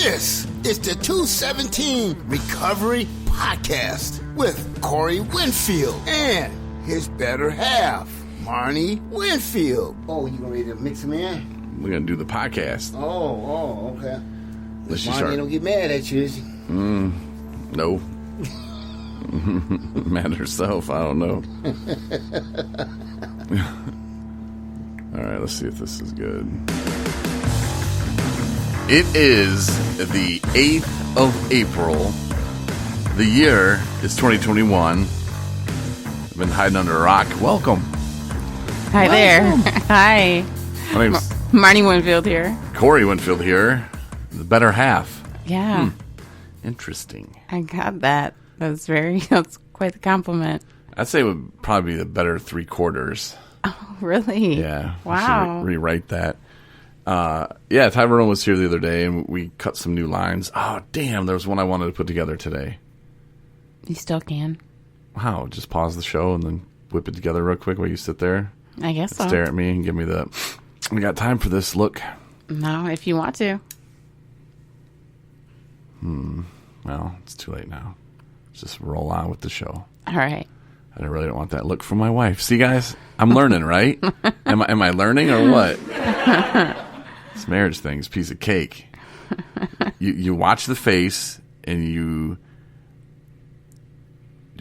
This is the 217 Recovery Podcast with Corey Winfield and his better half, Marnie Winfield. Oh, you ready to mix them in? We're going to do the podcast. Oh, okay. Marnie don't get mad at you, is he? No. Mad at herself, I don't know. All right, let's see if this is good. It is the 8th of April. The year is 2021. I've been hiding under a rock. Welcome. Hi there. Hi. My name's Marnie Winfield here. Corey Winfield here. The better half. Yeah. Interesting. I got that. That's quite the compliment. I'd say it would probably be the better 3/4. Oh, really? Yeah. Wow. I should rewrite that. Yeah, Tyrone was here the other day, and we cut some new lines. Oh, damn, there was one I wanted to put together today. You still can. Wow, just pause the show and then whip it together real quick while you sit there. I guess so. Stare at me and give me the, we got time for this look. No, if you want to. Well, it's too late now. Let's just roll on with the show. All right. I really don't want that look from my wife. See, guys, I'm learning, right? Am I learning or what? This marriage thing's a piece of cake. You watch the face and you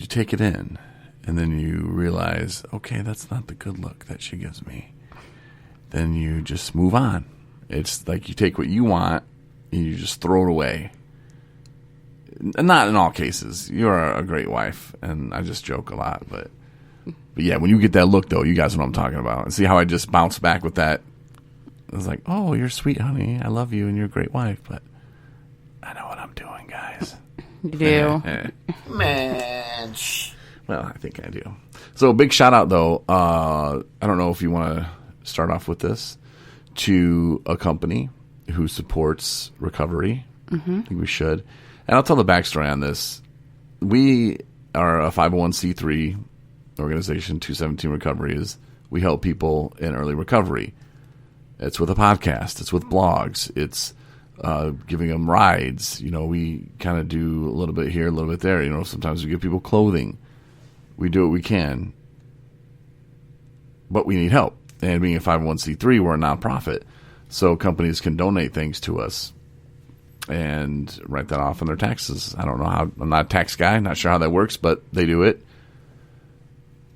take it in, and then you realize, okay, that's not the good look that she gives me. Then you just move on. It's like you take what you want and you just throw it away. Not in all cases. You're a great wife, and I just joke a lot, but yeah, when you get that look, though, you guys know what I'm talking about. And see how I just bounced back with that? I was like, oh, you're sweet, honey. I love you, and you're a great wife, but I know what I'm doing, guys. You do. Man. Well, I think I do. So, big shout out, though. I don't know if you want to start off with this, to a company who supports recovery. Mm-hmm. I think we should. And I'll tell the backstory on this. We are a 501c3 organization. 217 Recovery is, we help people in early recovery. It's with a podcast. It's with blogs. It's giving them rides. You know, we kind of do a little bit here, a little bit there. You know, sometimes we give people clothing. We do what we can. But we need help. And being a 501c3, we're a nonprofit. So companies can donate things to us and write that off on their taxes. I don't know how. I'm not a tax guy. Not sure how that works, but they do it.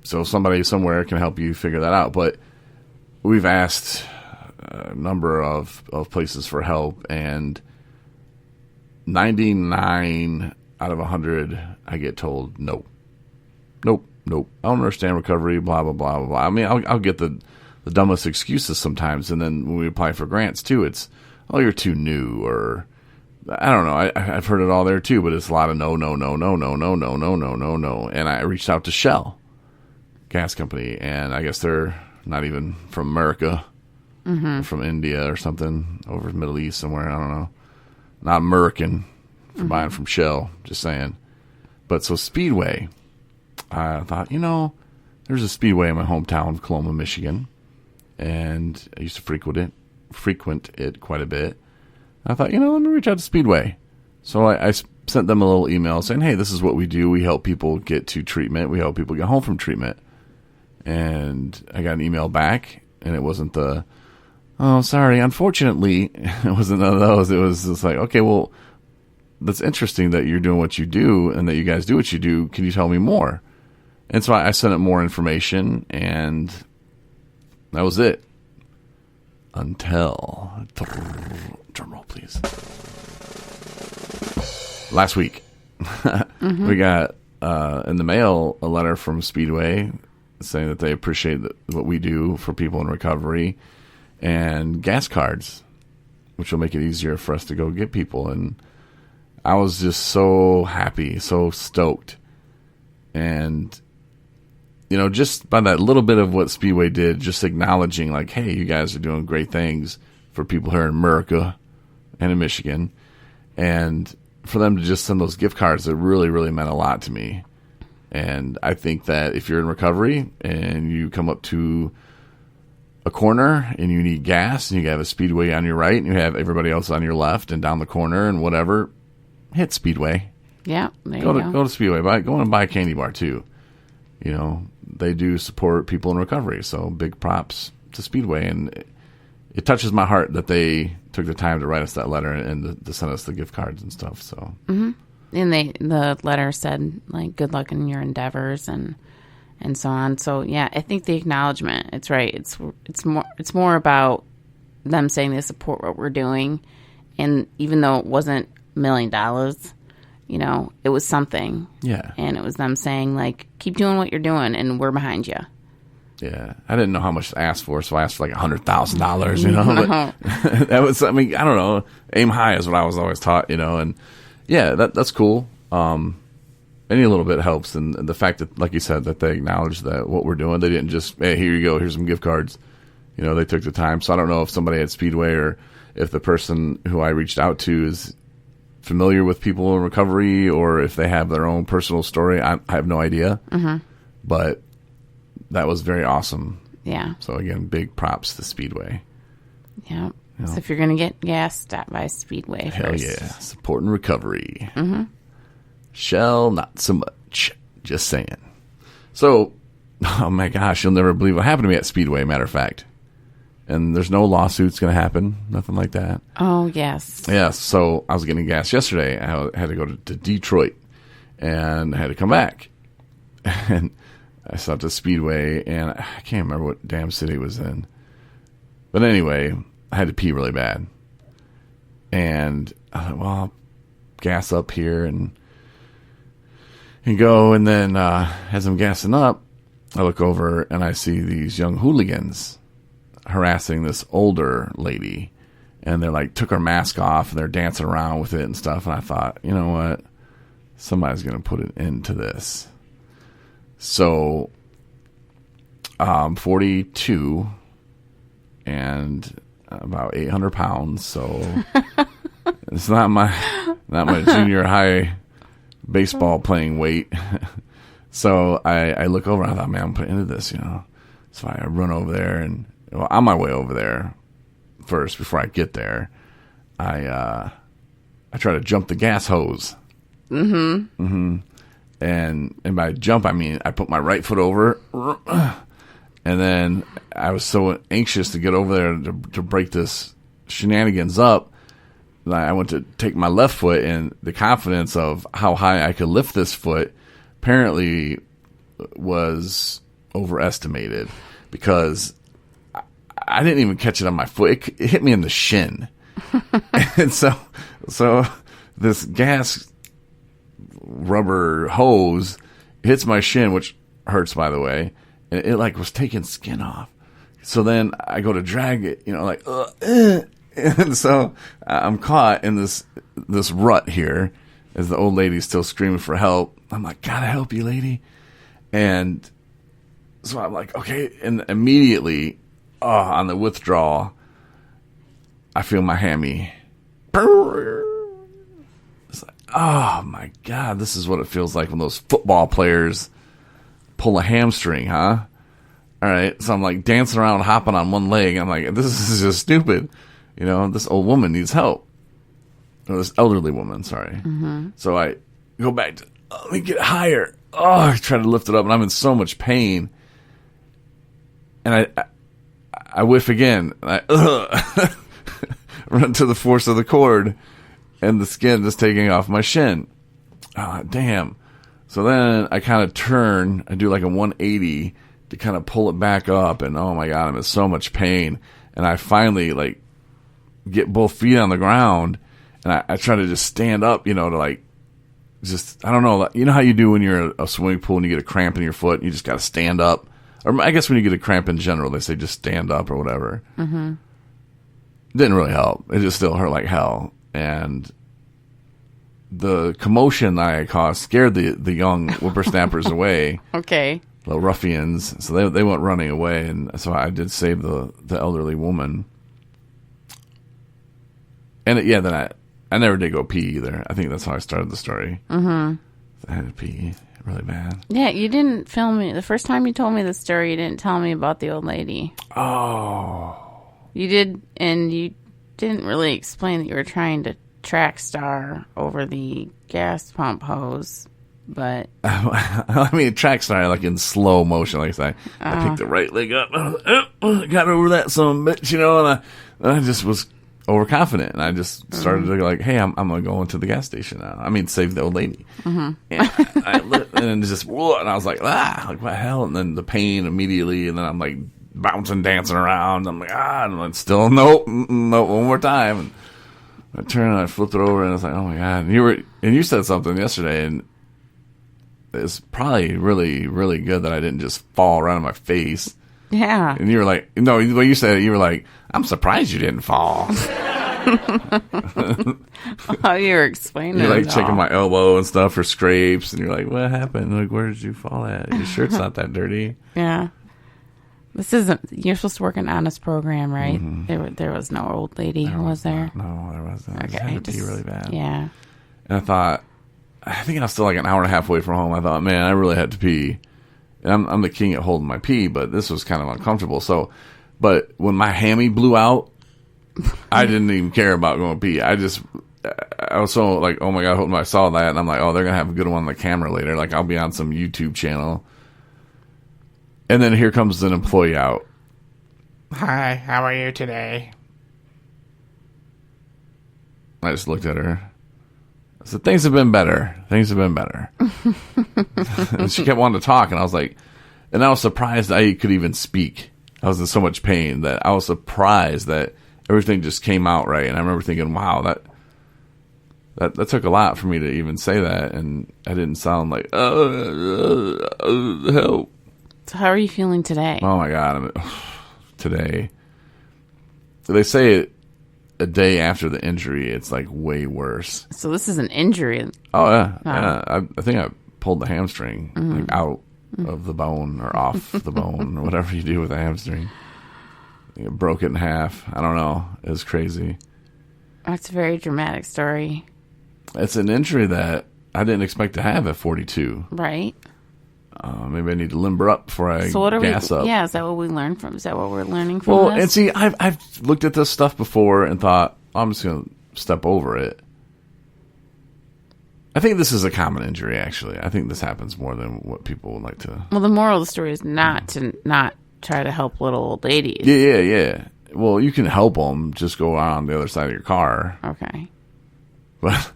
So somebody somewhere can help you figure that out. But we've asked a number of places for help, and 99 out of 100, I get told, nope. I don't understand recovery, blah, blah, blah, blah, blah. I mean, I'll get the dumbest excuses sometimes, and then when we apply for grants, too, it's, oh, you're too new, or I don't know. I've heard it all there too, but it's a lot of no. And I reached out to Shell gas company, and I guess they're not even from America, They're from India or something, over the Middle East somewhere. I don't know. Not American for buying from Shell, just saying. But so Speedway, I thought, there's a Speedway in my hometown of Coloma, Michigan, and I used to frequent it quite a bit. I thought, let me reach out to Speedway. So I sent them a little email saying, hey, this is what we do. We help people get to treatment. We help people get home from treatment. And I got an email back, and it wasn't the, oh, sorry, unfortunately. It wasn't none of those. It was just like, okay, well, that's interesting that you're doing what you do and that you guys do what you do. Can you tell me more? And so I sent it more information, and that was it. Until, drum roll, please. Last week, we got in the mail a letter from Speedway saying that they appreciate what we do for people in recovery, and gas cards, which will make it easier for us to go get people. And I was just so happy, so stoked. And, just by that little bit of what Speedway did, just acknowledging like, hey, you guys are doing great things for people here in America and in Michigan. And for them to just send those gift cards, it really, really meant a lot to me. And I think that if you're in recovery and you come up to a corner and you need gas and you have a Speedway on your right and you have everybody else on your left and down the corner and whatever, hit Speedway. Yeah, there Go you to go. Speedway. Go and buy a candy bar too. You know, they do support people in recovery, so big props to Speedway. And it touches my heart that they took the time to write us that letter and to send us the gift cards and stuff. So, And the letter said, like, good luck in your endeavors and so on. So yeah, I think the acknowledgement, it's right. It's more about them saying they support what we're doing, and even though it wasn't $1 million, you know, it was something. yeah. And it was them saying, like, keep doing what you're doing, and we're behind you. Yeah, I didn't know how much to ask for, so I asked for like $100,000. You know, but that was. I mean, I don't know. Aim high is what I was always taught. You know, and yeah, that's cool. Any little bit helps, and the fact that, like you said, that they acknowledged that what we're doing, they didn't just, hey, here you go, here's some gift cards. You know, they took the time. So I don't know if somebody at Speedway or if the person who I reached out to is familiar with people in recovery or if they have their own personal story. I have no idea. But that was very awesome. Yeah. So again, big props to Speedway. Yeah. So if you're going to get gas, stop by Speedway Hell first. yeah. Supporting recovery. Shell, not so much. Just saying. So, oh my gosh, you'll never believe what happened to me at Speedway, matter of fact. And there's no lawsuits going to happen. Nothing like that. Oh, yes. Yeah, so I was getting gas yesterday. I had to go to Detroit and I had to come back. And I stopped at Speedway, and I can't remember what damn city it was in. But anyway, I had to pee really bad. And I thought, well, I'll gas up here and go. And then as I'm gassing up, I look over and I see these young hooligans harassing this older lady. And they're like, took her mask off, and they're dancing around with it and stuff. And I thought, you know what? Somebody's going to put an end to this. So, 42 and about 800 pounds. So it's not my junior high baseball playing weight. So I look over and I thought, man, I'm putting into this, you know. So I run over there and on my way over there first, before I get there, I try to jump the gas hose. And by jump, I mean I put my right foot over, and then I was so anxious to get over there to break this shenanigans up that I went to take my left foot, and the confidence of how high I could lift this foot apparently was overestimated, because I didn't even catch it on my foot. It hit me in the shin. And so this gas rubber hose hits my shin, which hurts, by the way, and it like was taking skin off. So then I go to drag it, you know, like and so I'm caught in this rut here as the old lady's still screaming for help. I'm like, gotta help you, lady. And so I'm like, okay, and immediately on the withdrawal, I feel my hammy. It's like, oh my God, this is what it feels like when those football players pull a hamstring, huh? All right, so I'm like dancing around, hopping on one leg. I'm like, this is just stupid. You know, this old woman needs help. Or this elderly woman, sorry. So I go back to, let me get higher. I try to lift it up, and I'm in so much pain. And I whiff again. And I run to the force of the cord, and the skin just taking off my shin. Damn. So then I kind of turn. I do like a 180 to kind of pull it back up, and oh my God, I'm in so much pain. And I finally like get both feet on the ground, and I try to just stand up, you know, to like just, I don't know, you know how you do when you're at a swimming pool and you get a cramp in your foot and you just got to stand up? Or I guess when you get a cramp in general, they say just stand up or whatever. Didn't really help. It just still hurt like hell. And the commotion that I caused scared the young whippersnappers away. Okay. The ruffians. So they went running away. And so I did save the elderly woman. And then I never did go pee either. I think that's how I started the story. I had to pee. really bad. Yeah, you didn't film me. The first time you told me the story, you didn't tell me about the old lady. Oh. You did, and you didn't really explain that you were trying to track Star over the gas pump hose, but... I mean, track Star, like in slow motion, like I said. I picked the right leg up, got over that son of a bitch, and I just was overconfident, and I just started to go like, hey, I'm going to go into the gas station now. I mean, save the old lady. And I lit, and just, whoa, and I was like, like, what the hell? And then the pain immediately, and then I'm like bouncing, dancing around. I'm like, and I'm still, nope, one more time. And I turned and I flipped it over, and I was like, oh my God. And you said something yesterday, and it's probably really, really good that I didn't just fall right on my face. Yeah. And you were like, no, when you said it, you were like, I'm surprised you didn't fall. Oh, you were explaining You're like it checking all. my elbow and stuff for scrapes, and you're like, what happened? Like, where did you fall at? Your shirt's not that dirty. Yeah. This isn't... You're supposed to work an honest program, right? There was no old lady, was there? No, there wasn't. I Okay. just had to pee really bad. Yeah. And I think I was still like an hour and a half away from home. I thought, man, I really had to pee. And I'm the king at holding my pee, but this was kind of uncomfortable. So, but when my hammy blew out, I didn't even care about going to pee. I was so like, oh my God, when I saw that, and I'm like, oh, they're going to have a good one on the camera later. Like, I'll be on some YouTube channel. And then here comes an employee out. Hi, how are you today? I just looked at her. I said, things have been better. Things have been better. And she kept wanting to talk, and I was like, and I was surprised I could even speak. I was in so much pain that I was surprised that everything just came out right. And I remember thinking, wow, that took a lot for me to even say that, and I didn't sound like, help. So how are you feeling today? Oh my God, today. They say a day after the injury, it's like way worse. So this is an injury. Oh yeah, yeah. I think I pulled the hamstring like out of the bone or off the bone or whatever you do with a hamstring. I broke it in half. I don't know. It was crazy. That's a very dramatic story. It's an injury that I didn't expect to have at 42. Right. Maybe I need to limber up before I gas up. Yeah, is that what we learned from? Is that what we're learning from Well, this? and see, I've looked at this stuff before and thought, I'm just going to step over it. I think this is a common injury, actually. I think this happens more than what people would like to. Well, the moral of the story is not to try to help little old ladies. Yeah. Well, you can help them. Just go around the other side of your car. Okay. But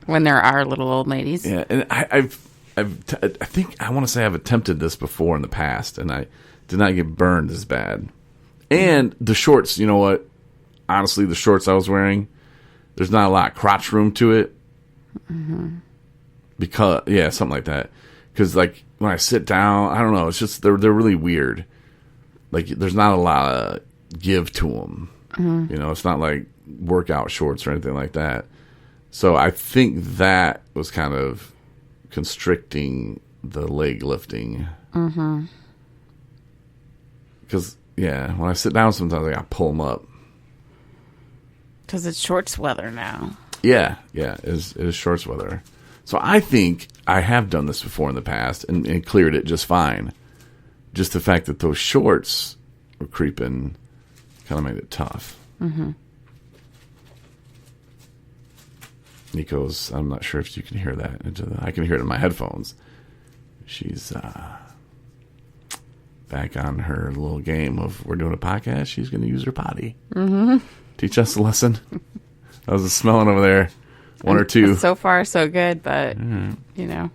When there are little old ladies. yeah, and I think I want to say I've attempted this before in the past, and I did not get burned as bad. And the shorts, you know what? Honestly, the shorts I was wearing, there's not a lot of crotch room to it. Because something like that. Because like when I sit down, I don't know. It's just they're really weird. Like there's not a lot of give to them. You know, it's not like workout shorts or anything like that. So I think that was kind of constricting the leg lifting. Because when I sit down, sometimes I gotta pull them up. Because it's shorts weather now. Yeah, it is shorts weather. So I think I have done this before in the past and cleared it just fine. Just the fact that those shorts were creeping kind of made it tough. Nico's, I'm not sure if you can hear that. I can hear it in my headphones. She's back on her little game of we're doing a podcast. She's going to use her potty. Teach us a lesson. I was smelling over there. One or two. So far, so good, but, you know.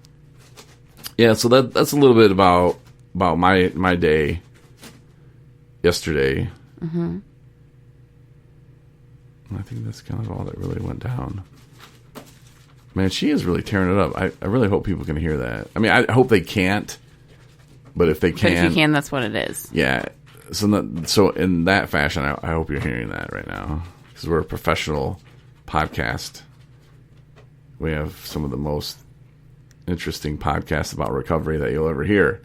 Yeah, so that's a little bit about my day yesterday. I think that's kind of all that really went down. Man, she is really tearing it up. I really hope people can hear that. I mean, I hope they can't, but if they can... But if you can, that's what it is. Yeah. So in that fashion, I hope you're hearing that right now. Because we're a professional podcast. We have some of the most interesting podcasts about recovery that you'll ever hear.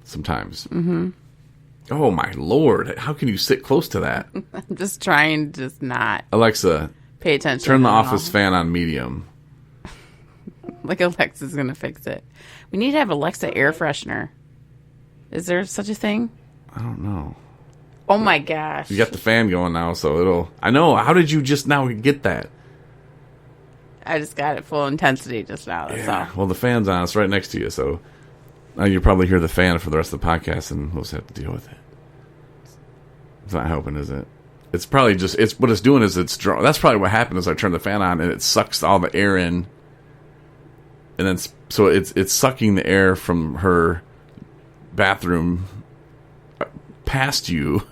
Sometimes. Oh, my Lord. How can you sit close to that? I'm just trying to just not Alexa, pay attention. turn the at all. office fan on medium. Like Alexa's going to fix it. We need to have Alexa air freshener. Is there such a thing? I don't know. Oh my gosh. You got the fan going now, so it'll... I know. How did you just now get that? I just got it full intensity just now. That's all. Well, the fan's on. It's right next to you, so now you'll probably hear the fan for the rest of the podcast, and we'll just have to deal with it. It's not helping, is it? It's probably just... It's what it's doing is it's... That's probably what happened is I turned the fan on, and it sucks all the air in. And then... So it's sucking the air from her bathroom past you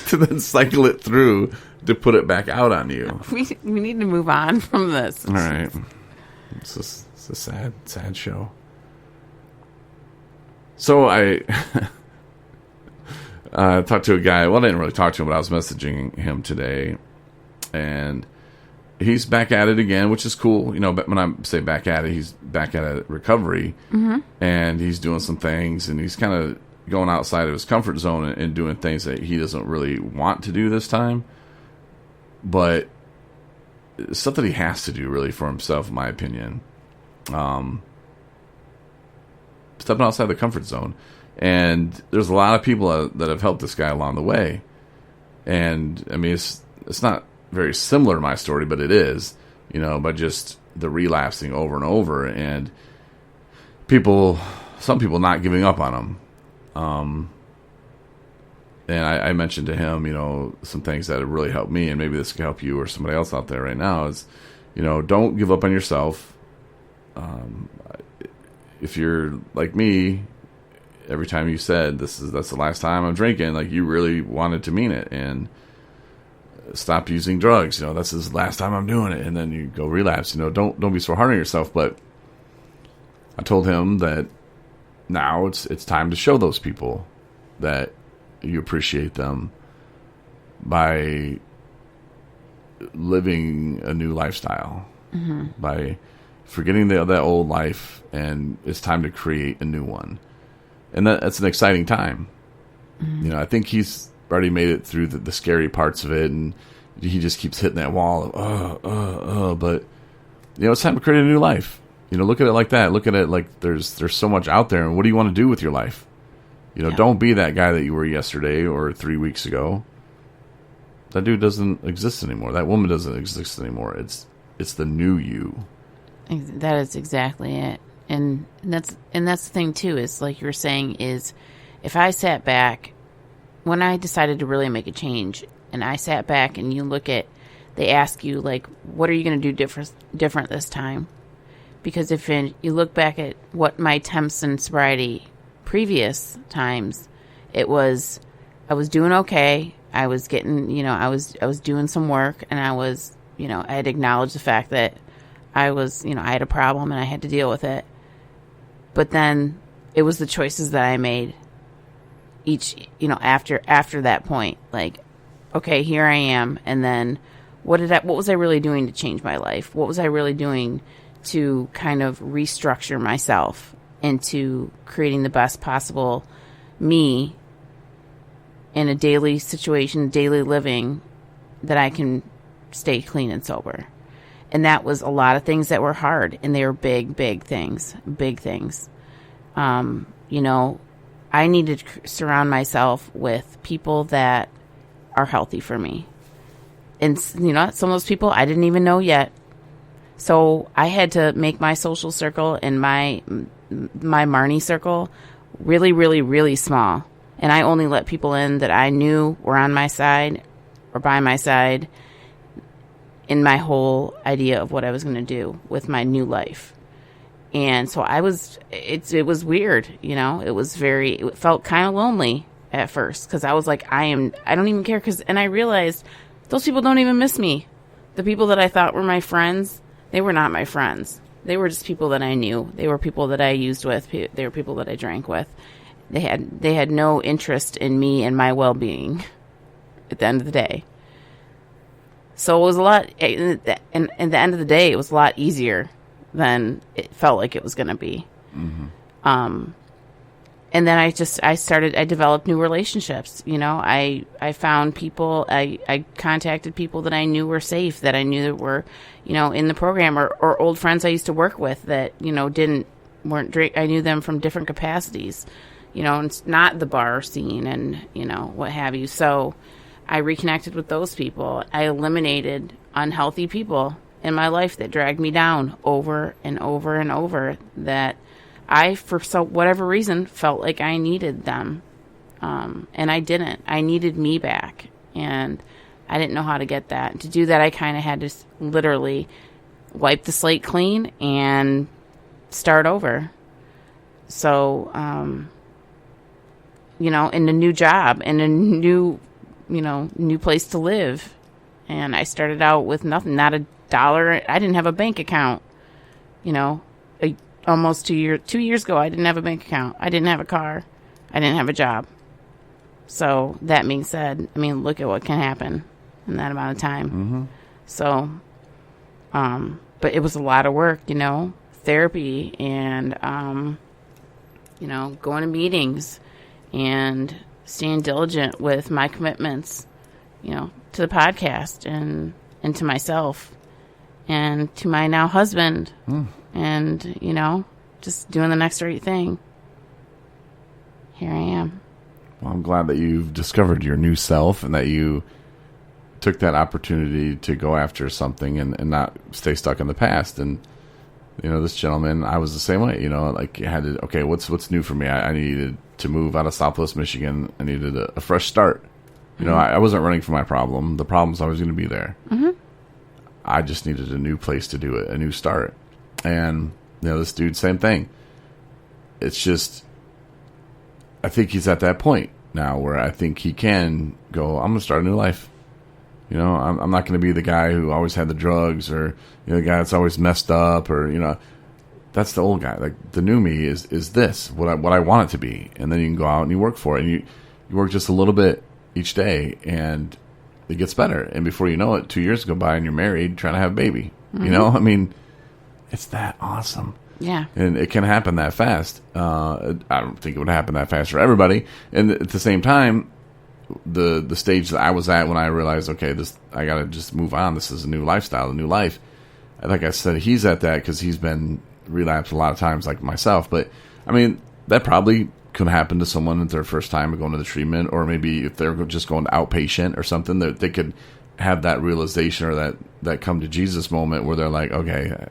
to then cycle it through to put it back out on you. We need to move on from this. All right. It's a sad show. So I talked to a guy. Well, I didn't really talk to him, but I was messaging him today. And he's back at it again, which is cool. You know, but when I say back at it, he's back at it recovery. Mm-hmm. And he's doing some things, and he's kind of going outside of his comfort zone and doing things that he doesn't really want to do this time. But stuff that he has to do really for himself, in my opinion. Stepping outside the comfort zone. And there's a lot of people that have helped this guy along the way. And, I mean, it's not very similar to my story, but it is, you know, by just the relapsing over and over. And some people not giving up on him. And I mentioned to him, you know, some things that have really helped me, and maybe this can help you or somebody else out there right now, is, you know, don't give up on yourself. If you're like me, every time you said that's the last time I'm drinking, like, you really wanted to mean it, and stop using drugs. You know, that's the last time I'm doing it, and then you go relapse. You know, don't be so hard on yourself. But I told him that now it's time to show those people that you appreciate them by living a new lifestyle, by forgetting that old life, and it's time to create a new one. And that's an exciting time. You know, I think he's already made it through the scary parts of it, and he just keeps hitting that wall of, but, you know, it's time to create a new life. You know, look at it like that. Look at it like there's so much out there, and what do you want to do with your life? You know, Don't be that guy that you were yesterday or 3 weeks ago. That dude doesn't exist anymore. That woman doesn't exist anymore. It's the new you. That is exactly it. And that's the thing too, is like you were saying, is if I sat back when I decided to really make a change, and I sat back and you look at, they ask you, like, what are you going to do different this time? Because if you look back at what my attempts in sobriety previous times, it was, I was doing okay. I was getting, you know, I was doing some work, and I was, you know, I had acknowledged the fact that I was, you know, I had a problem and I had to deal with it. But then it was the choices that I made each, you know, after that point, like, okay, here I am. And then what was I really doing to change my life? What was I really doing to kind of restructure myself into creating the best possible me in a daily situation, daily living, that I can stay clean and sober. And that was a lot of things that were hard, and they were big things. You know, I needed to surround myself with people that are healthy for me. And, you know, some of those people I didn't even know yet. So I had to make my social circle and my Marnie circle really, really, really small. And I only let people in that I knew were on my side or by my side in my whole idea of what I was going to do with my new life. And so it was weird, you know, it felt kind of lonely at first, because I was like, I don't even care, and I realized those people don't even miss me. The people that I thought were my friends, they were not my friends. They were just people that I knew. They were people that I used with. They were people that I drank with. They had no interest in me and my well-being at the end of the day. So it was a lot, and at the end of the day, it was a lot easier than it felt like it was going to be. Mm-hmm. And and then I developed new relationships. I found people, I contacted people that I knew were safe, that I knew that were, in the program, or old friends I used to work with that, weren't drink. I knew them from different capacities, and it's not the bar scene and, what have you. So I reconnected with those people. I eliminated unhealthy people in my life that dragged me down over and over and over, that I, for whatever reason, felt like I needed them. And I didn't. I needed me back. And I didn't know how to get that. To do that, I kind of had to literally wipe the slate clean and start over. So, in a new job and a new place to live. And I started out with nothing, not $1. I didn't have a bank account, almost 2 years ago, I didn't have a bank account. I didn't have a car. I didn't have a job. So that being said, look at what can happen in that amount of time. Mm-hmm. So, but it was a lot of work, therapy and, going to meetings and staying diligent with my commitments, to the podcast and to myself and to my now husband. And, just doing the next right thing. Here I am. Well, I'm glad that you've discovered your new self and that you took that opportunity to go after something and not stay stuck in the past. And, this gentleman, I was the same way, okay, what's new for me? I needed to move out of Southwest Michigan. I needed a fresh start. I wasn't running from my problem. The problem's always going to be there. Mm-hmm. I just needed a new place to do it, a new start. And, this dude, same thing. It's just, I think he's at that point now where I think he can go, I'm going to start a new life. I'm not going to be the guy who always had the drugs or, the guy that's always messed up or, that's the old guy. Like, the new me is this, what I want it to be. And then you can go out and you work for it. And you work just a little bit each day and it gets better. And before you know it, 2 years go by and you're married trying to have a baby. Mm-hmm. It's that awesome. Yeah. And it can happen that fast. I don't think it would happen that fast for everybody. And at the same time, the stage that I was at when I realized, okay, I got to just move on. This is a new lifestyle, a new life. Like I said, he's at that because he's been relapsed a lot of times like myself. But, that probably could happen to someone at their first time going to the treatment, or maybe if they're just going to outpatient or something, that they could have that realization or that come to Jesus moment where they're like, okay,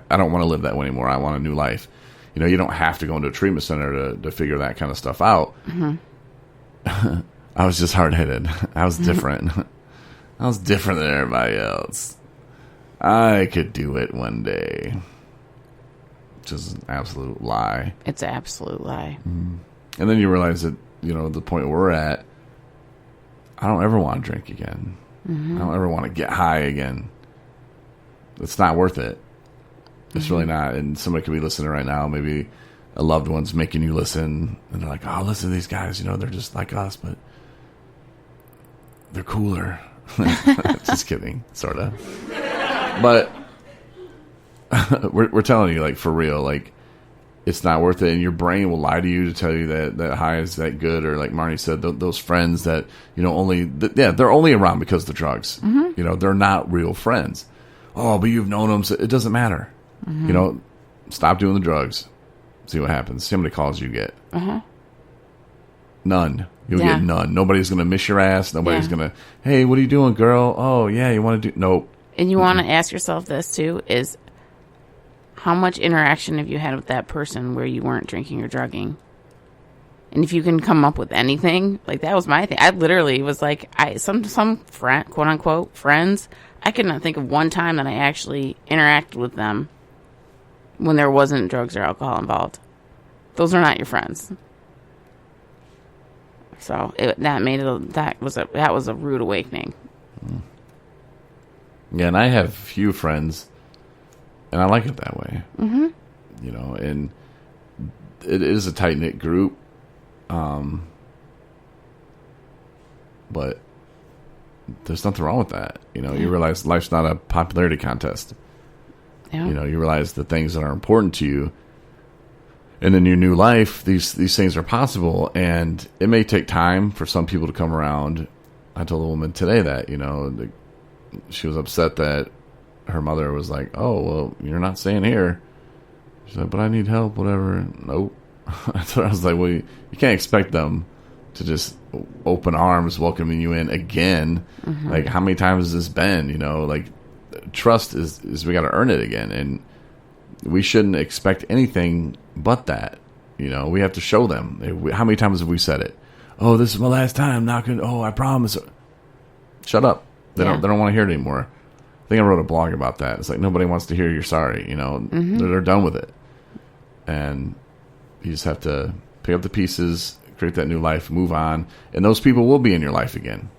I don't want to live that way anymore. I want a new life. You don't have to go into a treatment center to figure that kind of stuff out. Mm-hmm. I was just hard-headed. I was different. I was different than everybody else. I could do it one day. Which is an absolute lie. It's an absolute lie. Mm-hmm. And then you realize that, the point we're at, I don't ever want to drink again. Mm-hmm. I don't ever want to get high again. It's not worth it. It's really not. And somebody could be listening right now. Maybe a loved one's making you listen. And they're like, oh, listen to these guys. They're just like us, but they're cooler. Just kidding, sort of. But we're telling you, for real, it's not worth it. And your brain will lie to you to tell you that high is that good. Or like Marnie said, those friends that, they're only around because of the drugs. Mm-hmm. They're not real friends. Oh, but you've known them. So it doesn't matter. Mm-hmm. Stop doing the drugs. See what happens. See how many calls you get. Uh-huh. None. You'll get none. Nobody's going to miss your ass. Nobody's going to, hey, what are you doing, girl? Oh, yeah, you want to do... Nope. And you want to ask yourself this, too, is how much interaction have you had with that person where you weren't drinking or drugging? And if you can come up with anything, that was my thing. I literally was some friend, quote-unquote, friends, I could not think of one time that I actually interacted with them when there wasn't drugs or alcohol involved. Those are not your friends. So that was a rude awakening. Yeah, and I have few friends, and I like it that way. Mm-hmm. And it is a tight knit group, but there's nothing wrong with that. You realize life's not a popularity contest. Yeah. You realize the things that are important to you. And in your new life, these things are possible, and it may take time for some people to come around. I told a woman today that, she was upset that her mother was like, "Oh, well, you're not staying here." She's like, "But I need help, whatever." Nope. So I was like, well, you can't expect them to just open arms welcoming you in again. Mm-hmm. Like, how many times has this been? Like, trust is we got to earn it again, and we shouldn't expect anything but that. We have to show them. How many times have we said it? "Oh, this is my last time knocking. Oh, I promise." Shut up. They don't want to hear it anymore. I think I wrote a blog about that. It's like nobody wants to hear you're sorry. Mm-hmm. They're done with it, and you just have to pick up the pieces, create that new life, move on, and those people will be in your life again.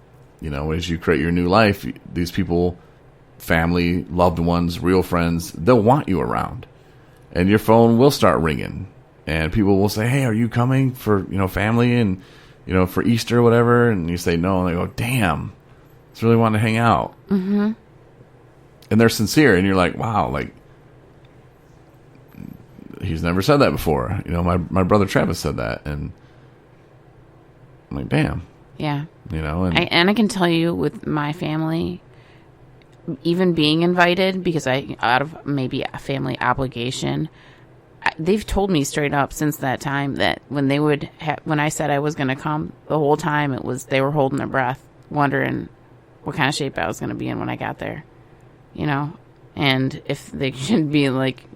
As you create your new life, these people, family, loved ones, real friends, they'll want you around, and your phone will start ringing, and people will say, "Hey, are you coming for family and for Easter or whatever?" And you say no, and they go, "Damn, it's really wanting to hang out." Mm-hmm. And they're sincere, and you're like, wow, like, he's never said that before. My brother Travis said that, and I'm like, damn. Yeah. And I can tell you with my family, even being invited, because out of maybe a family obligation, they've told me straight up since that time that when I said I was going to come, the whole time they were holding their breath, wondering what kind of shape I was going to be in when I got there. And if they should be like,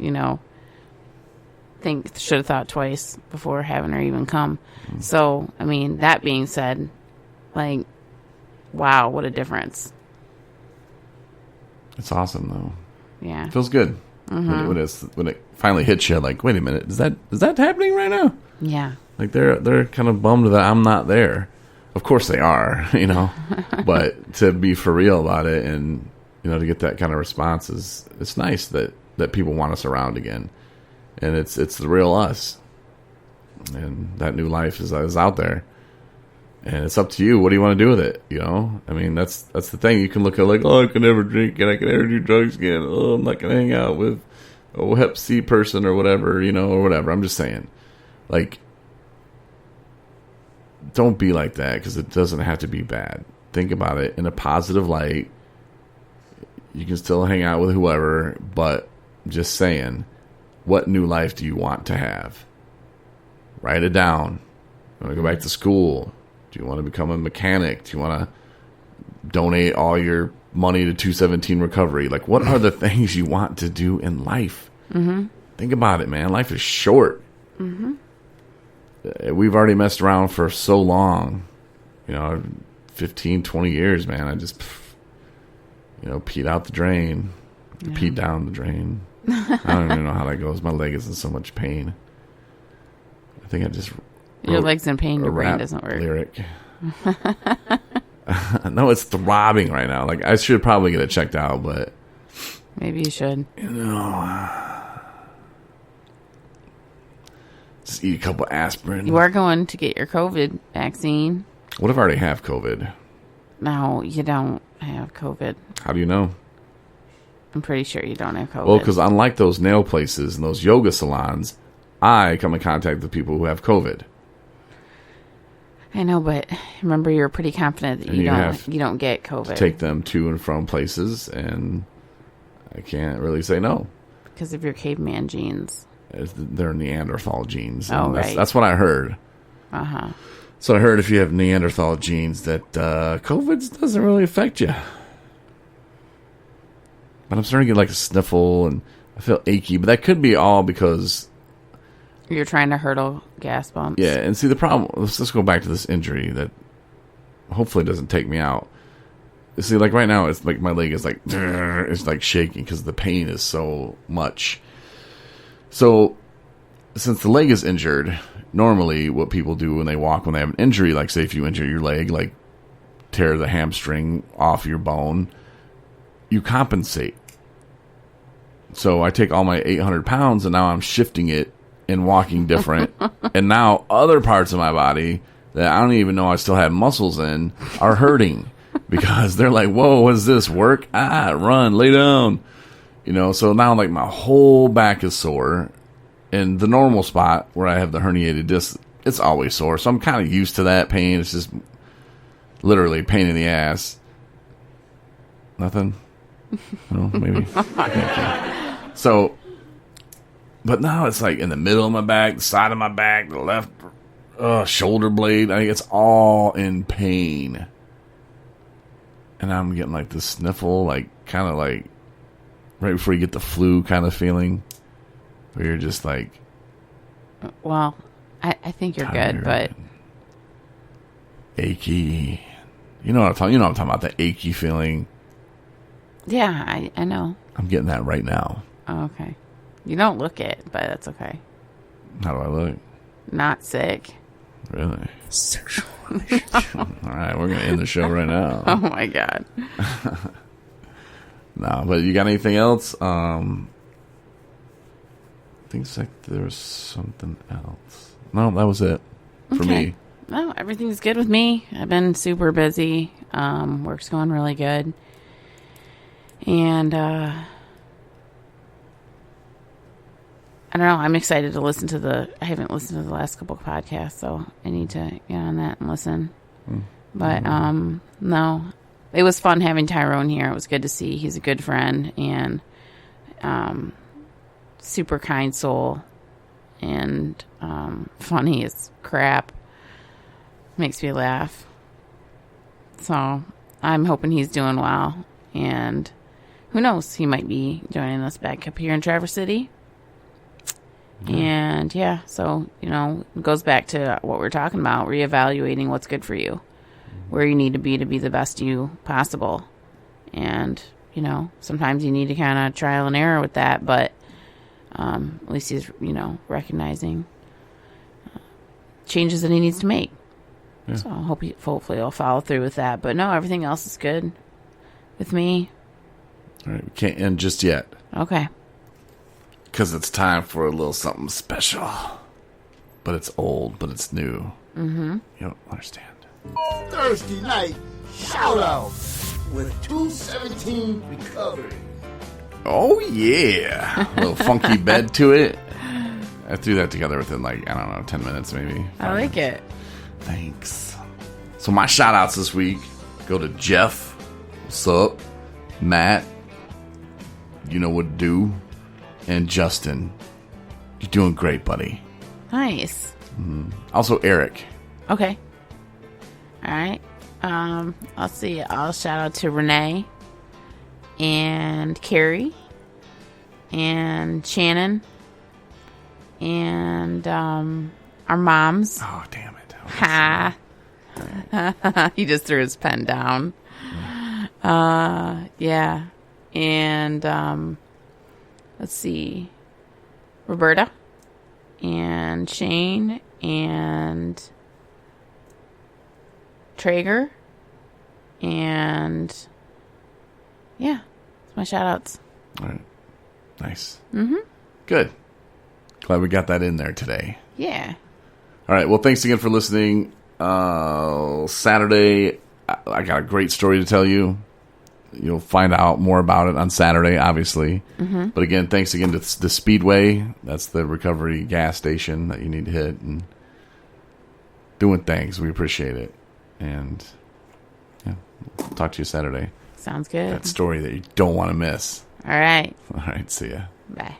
should have thought twice before having her even come. Mm-hmm. So, I mean, that being said, like, wow, what a difference. It's awesome, though. Yeah. It feels good. Mm-hmm. When it finally hits you, like, wait a minute, is that happening right now? Yeah. Like, they're kind of bummed that I'm not there. Of course they are, but to be for real about it and, to get that kind of response it's nice that people want us around again. And it's the real us. And that new life is out there. And it's up to you. What do you want to do with it? I mean, that's the thing. You can look at like, oh, I can never drink and I can never do drugs again. Oh, I'm not going to hang out with a Hep C person or whatever, or whatever. I'm just saying. Like, don't be like that, because it doesn't have to be bad. Think about it in a positive light. You can still hang out with whoever, but just saying, what new life do you want to have? Write it down. You want to go back to school? Do you want to become a mechanic? Do you want to donate all your money to 217 recovery? Like, what are the things you want to do in life? Mm-hmm. Think about it, man. Life is short. Mm-hmm. We've already messed around for so long. 15, 20 years, man. I just, peed out the drain. Yeah. Peed down the drain. I don't even know how that goes. My leg is in so much pain. I think I just... Your leg's in pain, your brain doesn't work. Lyric. No, it's throbbing right now. Like, I should probably get it checked out, but... Maybe you should. Just eat a couple aspirin. You are going to get your COVID vaccine. What if I already have COVID? No, you don't have COVID. How do you know? I'm pretty sure you don't have COVID. Well, because unlike those nail places and those yoga salons, I come in contact with people who have COVID. I know, but remember, you're pretty confident that you don't get COVID. Take them to and from places, and I can't really say no. Because of your caveman genes. They're Neanderthal genes. Oh, right. That's what I heard. Uh-huh. So I heard if you have Neanderthal genes that COVID doesn't really affect you. But I'm starting to get like a sniffle and I feel achy. But that could be all because... You're trying to hurdle gas bumps. Yeah, and see the problem... Let's go back to this injury that hopefully doesn't take me out. See, like right now, it's like my leg is like... It's like shaking because the pain is so much. So, since the leg is injured, normally what people do when they walk, when they have an injury, like say if you injure your leg, like tear the hamstring off your bone, you compensate. So I take all my 800 pounds and now I'm shifting it and walking different. And now other parts of my body that I don't even know I still have muscles in are hurting because they're like, whoa, what's this? Work? Run, lay down. So now like my whole back is sore in the normal spot where I have the herniated disc, it's always sore. So I'm kind of used to that pain. It's just literally pain in the ass. Nothing? No, maybe. Okay. So, but now it's like in the middle of my back, the side of my back, the left shoulder blade. I think it's all in pain. And I'm getting like this sniffle, like kind of like right before you get the flu kind of feeling. Where you're just like... Well, I think you're tired, good, but... achy. You know what I'm talking about, the achy feeling. Yeah, I know. I'm getting that right now. Oh, okay. You don't look it, but that's okay. How do I look? Not sick. Really? Sexual relationship. All right, we're going to end the show right now. Oh, my God. No, but you got anything else? Things like there was something else. No, that was it for me. No, everything's good with me. I've been super busy. Work's going really good. And I don't know. I'm excited to listen to I haven't listened to the last couple of podcasts, so I need to get on that and listen. But no, it was fun having Tyrone here. It was good to see. He's a good friend and super kind soul and funny as crap. Makes me laugh. So I'm hoping he's doing well. And who knows? He might be joining us back up here in Traverse City. And yeah, so, it goes back to what we're talking about, reevaluating what's good for you, where you need to be the best you possible. And, sometimes you need to kind of trial and error with that, but at least he's, recognizing changes that he needs to make. Yeah. So hopefully he'll follow through with that. But no, everything else is good with me. All right, we can't end just yet. Okay. Because it's time for a little something special. But it's old, but it's new. Mm-hmm. You don't understand. Thursday night shout out with 217 Recovery. Oh, yeah. A little funky bed to it. I threw that together within 10 minutes maybe. I like it. Thanks. So my shout outs this week go to Jeff. What's up? Matt. You know what to do. And Justin. You're doing great, buddy. Nice. Also Eric. Okay. All right. I'll see. I'll shout out to Renee and Carrie and Shannon and our moms. Oh, damn it. Ha. He just threw his pen down. Yeah. And let's see. Roberta and Shane and Traeger. And yeah, that's my shout outs. All right. Nice. Mm-hmm. Good. Glad we got that in there today. Yeah. All right. Well, thanks again for listening. Saturday, I got a great story to tell you. You'll find out more about it on Saturday, obviously. Mm-hmm. But again, thanks again to the Speedway. That's the recovery gas station that you need to hit and doing things. We appreciate it. And yeah, we'll talk to you Saturday. Sounds good. That story that you don't want to miss. All right. All right. See ya. Bye.